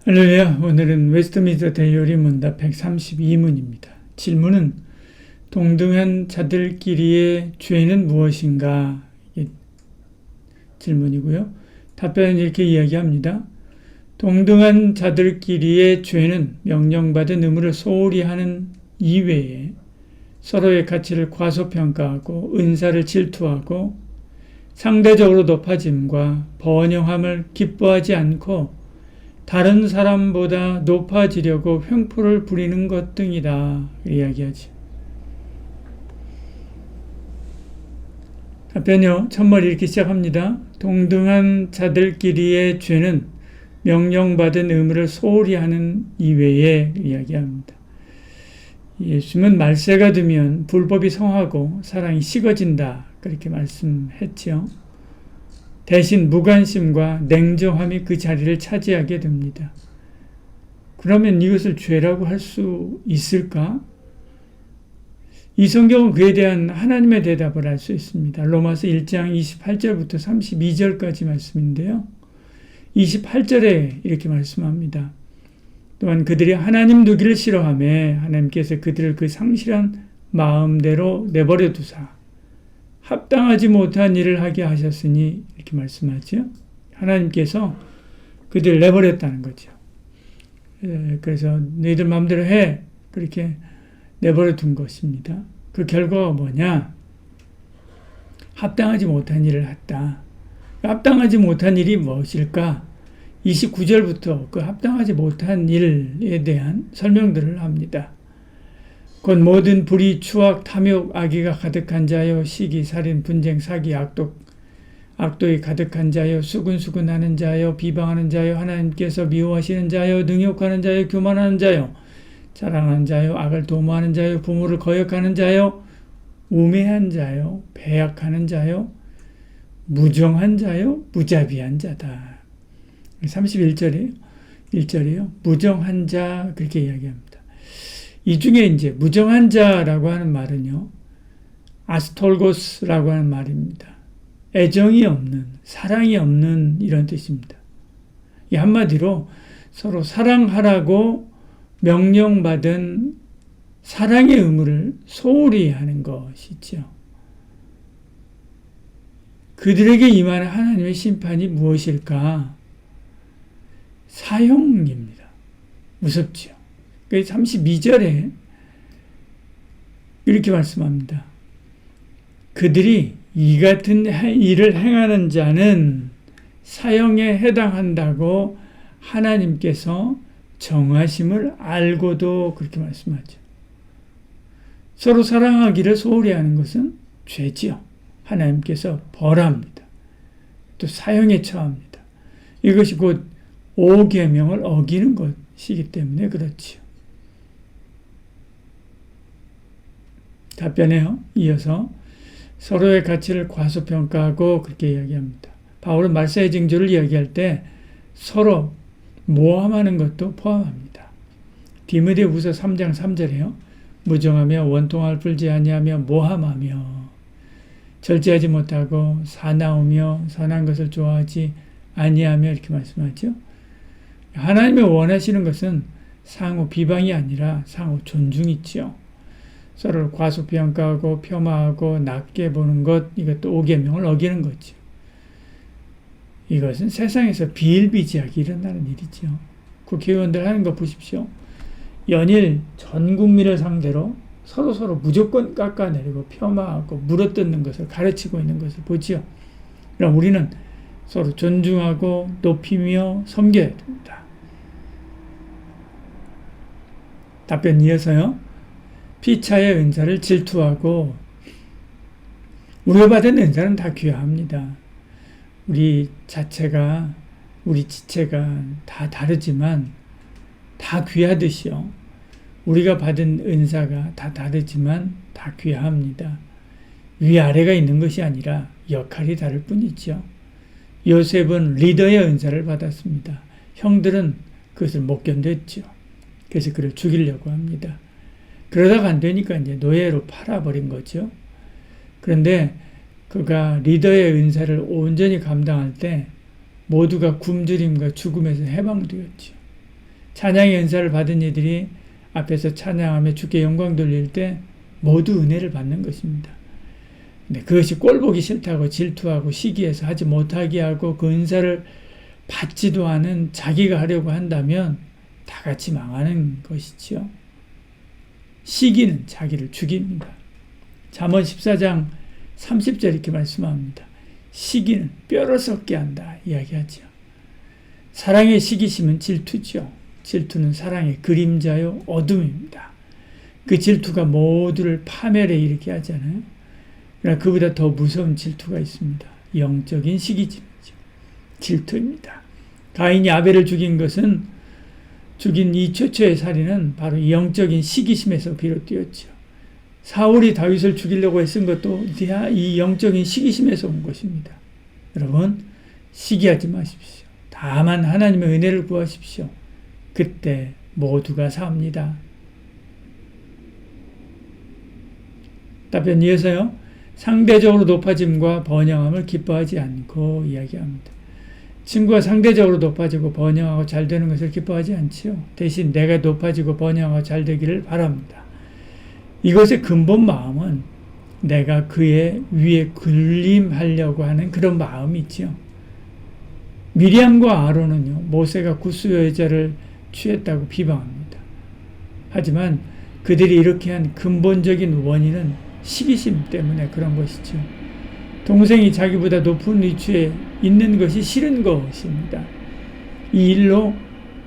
할렐루야. 오늘은 웨스트민스터 대요리 문답 132문입니다. 질문은 동등한 자들끼리의 죄는 무엇인가? 이게 질문이고요. 답변은 이렇게 이야기합니다. 동등한 자들끼리의 죄는 명령받은 의무를 소홀히 하는 이외에 서로의 가치를 과소평가하고 은사를 질투하고 상대적으로 높아짐과 번영함을 기뻐하지 않고 다른 사람보다 높아지려고 횡포를 부리는 것 등이다. 이야기하지. 답변요. 첫머리 이렇게 시작합니다. 동등한 자들끼리의 죄는 명령받은 의무를 소홀히 하는 이외에 이야기합니다. 예수님은 말세가 되면 불법이 성하고 사랑이 식어진다. 그렇게 말씀했지요. 대신 무관심과 냉정함이 그 자리를 차지하게 됩니다. 그러면 이것을 죄라고 할 수 있을까? 이 성경은 그에 대한 하나님의 대답을 알 수 있습니다. 로마서 1장 28절부터 32절까지 말씀인데요. 28절에 이렇게 말씀합니다. 또한 그들이 하나님 두기를 싫어하며 하나님께서 그들을 그 상실한 마음대로 내버려 두사 합당하지 못한 일을 하게 하셨으니 이렇게 말씀하죠. 하나님께서 그들을 내버렸다는 거죠. 그래서 너희들 마음대로 해. 그렇게 내버려 둔 것입니다. 그 결과가 뭐냐? 합당하지 못한 일을 했다. 합당하지 못한 일이 무엇일까? 29절부터 그 합당하지 못한 일에 대한 설명들을 합니다. 곧 모든 불의, 추악, 탐욕, 악의가 가득한 자여, 시기, 살인, 분쟁, 사기, 악독이 가득한 자여, 수근수근하는 자여, 비방하는 자여, 하나님께서 미워하시는 자여, 능욕하는 자여, 교만하는 자여, 자랑하는 자여, 악을 도모하는 자여, 부모를 거역하는 자여, 우매한 자여, 배약하는 자여, 무정한 자여, 무자비한 자다. 31절이에요. 무정한 자, 그렇게 이야기합니다. 이 중에 이제 무정한 자라고 하는 말은요, 아스톨고스라고 하는 말입니다. 애정이 없는, 사랑이 없는 이런 뜻입니다. 이 한마디로 서로 사랑하라고 명령받은 사랑의 의무를 소홀히 하는 것이죠. 그들에게 임하는 하나님의 심판이 무엇일까? 사형입니다. 무섭죠. 32절에 이렇게 말씀합니다. 그들이 이 같은 일을 행하는 자는 사형에 해당한다고 하나님께서 정하심을 알고도 그렇게 말씀하죠. 서로 사랑하기를 소홀히 하는 것은 죄지요. 하나님께서 벌합니다. 또 사형에 처합니다. 이것이 곧 5계명을 어기는 것이기 때문에 그렇지요. 답변해요. 이어서 서로의 가치를 과소평가하고 그렇게 이야기합니다. 바울은 말세의 징조를 이야기할 때 서로 모함하는 것도 포함합니다. 디모데후서 3장 3절에요. 무정하며 원통할 풀지 아니하며 모함하며 절제하지 못하고 사나우며 선한 것을 좋아하지 아니하며 이렇게 말씀하죠. 하나님이 원하시는 것은 상호 비방이 아니라 상호 존중이지요. 서로를 과소평가하고 폄하하고 낮게 보는 것, 이것도 5계명을 어기는 거죠. 이것은 세상에서 비일비재하게 일어나는 일이죠. 국회의원들 하는 거 보십시오. 연일 전 국민을 상대로 서로 무조건 깎아내리고 폄하하고 물어뜯는 것을 가르치고 있는 것을 보지요. 그럼 우리는 서로 존중하고 높이며 섬겨야 됩니다. 답변 이어서요. 피차의 은사를 질투하고 우리가 받은 은사는 다 귀합니다. 우리 지체가 다 다르지만 다 귀하듯이요. 우리가 받은 은사가 다 다르지만 다 귀합니다. 위아래가 있는 것이 아니라 역할이 다를 뿐이죠. 요셉은 리더의 은사를 받았습니다. 형들은 그것을 못 견뎠죠. 그래서 그를 죽이려고 합니다. 그러다가 안 되니까 이제 노예로 팔아버린 거죠. 그런데 그가 리더의 은사를 온전히 감당할 때 모두가 굶주림과 죽음에서 해방되었죠. 찬양의 은사를 받은 이들이 앞에서 찬양하며 주께 영광 돌릴 때 모두 은혜를 받는 것입니다. 근데 그것이 꼴보기 싫다고 질투하고 시기해서 하지 못하게 하고 그 은사를 받지도 않은 자기가 하려고 한다면 다 같이 망하는 것이지요. 시기는 자기를 죽입니다. 잠언 14장 30절 이렇게 말씀합니다. 시기는 뼈를 썩게 한다 이야기하죠. 사랑의 시기심은 질투죠. 질투는 사랑의 그림자요 어둠입니다. 그 질투가 모두를 파멸에 이르게 하잖아요. 그러나 그보다 더 무서운 질투가 있습니다. 영적인 시기심이죠. 질투입니다. 가인이 아벨을 죽인 이 최초의 살인은 바로 영적인 시기심에서 비롯되었죠. 사울이 다윗을 죽이려고 애쓴 것도 이 영적인 시기심에서 온 것입니다. 여러분, 시기하지 마십시오. 다만 하나님의 은혜를 구하십시오. 그때 모두가 삽니다. 답변 이어서요. 상대적으로 높아짐과 번영함을 기뻐하지 않고 이야기합니다. 친구가 상대적으로 높아지고 번영하고 잘 되는 것을 기뻐하지 않지요. 대신 내가 높아지고 번영하고 잘 되기를 바랍니다. 이것의 근본 마음은 내가 그의 위에 군림하려고 하는 그런 마음이 있죠. 미리암과 아론은요, 모세가 구스 여자를 취했다고 비방합니다. 하지만 그들이 이렇게 한 근본적인 원인은 시기심 때문에 그런 것이죠. 동생이 자기보다 높은 위치에 있는 것이 싫은 것입니다. 이 일로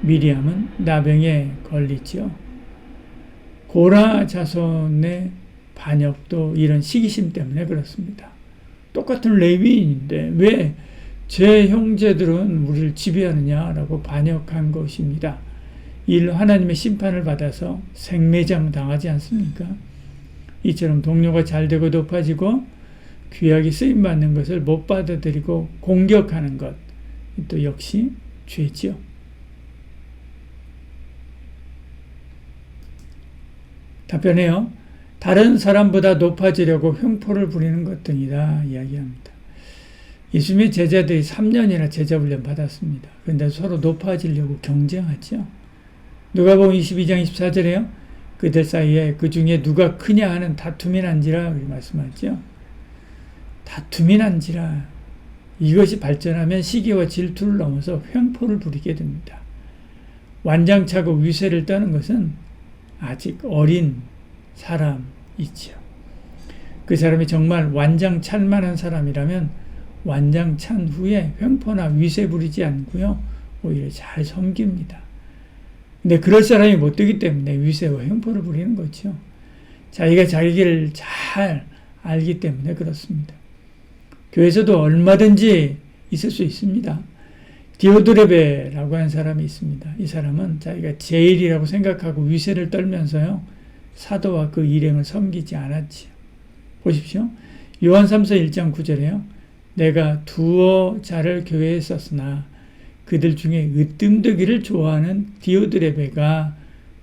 미리암은 나병에 걸리죠. 고라 자손의 반역도 이런 시기심 때문에 그렇습니다. 똑같은 레위인인데 왜 제 형제들은 우리를 지배하느냐라고 반역한 것입니다. 이 일로 하나님의 심판을 받아서 생매장 당하지 않습니까? 이처럼 동료가 잘되고 높아지고 귀하게 쓰임받는 것을 못 받아들이고 공격하는 것, 또 역시 죄지요. 답변해요. 다른 사람보다 높아지려고 횡포를 부리는 것 등이다 이야기합니다. 예수님의 제자들이 3년이나 제자훈련 받았습니다. 그런데 서로 높아지려고 경쟁하죠. 누가복음 22장 24절에요. 그들 사이에 그 중에 누가 크냐 하는 다툼이 난지라 말씀하죠. 다툼이 난지라. 이것이 발전하면 시기와 질투를 넘어서 횡포를 부리게 됩니다. 완장차고 위세를 떠는 것은 아직 어린 사람이지요. 그 사람이 정말 완장찬 만한 사람이라면 완장찬 후에 횡포나 위세 부리지 않고요. 오히려 잘 섬깁니다. 근데 그럴 사람이 못 되기 때문에 위세와 횡포를 부리는 거죠. 자기가 자기를 잘 알기 때문에 그렇습니다. 교회에서도 얼마든지 있을 수 있습니다. 디오드레베라고 하는 사람이 있습니다. 이 사람은 자기가 제일이라고 생각하고 위세를 떨면서요. 사도와 그 일행을 섬기지 않았지요. 보십시오. 요한 3서 1장 9절에요. 내가 두어 자를 교회에 썼으나 그들 중에 으뜸되기를 좋아하는 디오드레베가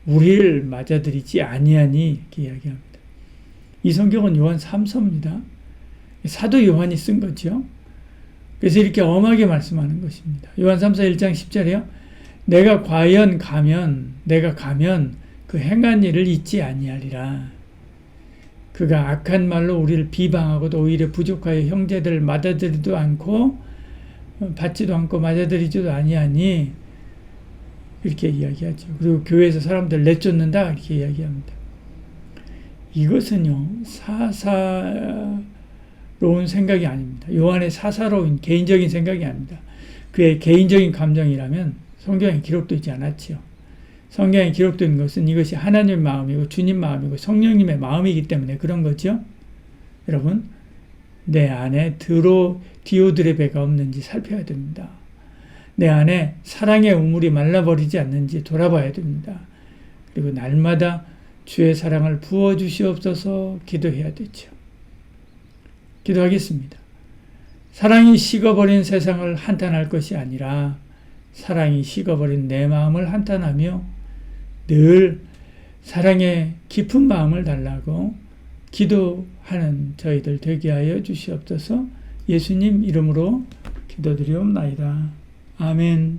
우리를 맞아들이지 아니하니 이렇게 이야기합니다. 이 성경은 요한 3서입니다. 사도 요한이 쓴 거죠. 그래서 이렇게 엄하게 말씀하는 것입니다. 요한 3서 1장 10절에요. 내가 가면 그 행한 일을 잊지 아니하리라. 그가 악한 말로 우리를 비방하고도 오히려 부족하여 형제들을 받아들이지도 않고 받지도 않고 맞아들이지도 아니하니 이렇게 이야기하죠. 그리고 교회에서 사람들 내쫓는다 이렇게 이야기합니다. 이것은요 사사로운 생각이 아닙니다. 요한의 사사로운 개인적인 생각이 아닙니다. 그의 개인적인 감정이라면 성경에 기록되지 않았지요. 성경에 기록된 것은 이것이 하나님의 마음이고 주님 마음이고 성령님의 마음이기 때문에 그런 거죠. 여러분, 내 안에 디오드레베가 없는지 살펴야 됩니다. 내 안에 사랑의 우물이 말라버리지 않는지 돌아봐야 됩니다. 그리고 날마다 주의 사랑을 부어주시옵소서 기도해야 되죠. 기도하겠습니다. 사랑이 식어버린 세상을 한탄할 것이 아니라 사랑이 식어버린 내 마음을 한탄하며 늘 사랑의 깊은 마음을 달라고 기도하는 저희들 되게 하여 주시옵소서. 예수님 이름으로 기도드리옵나이다. 아멘.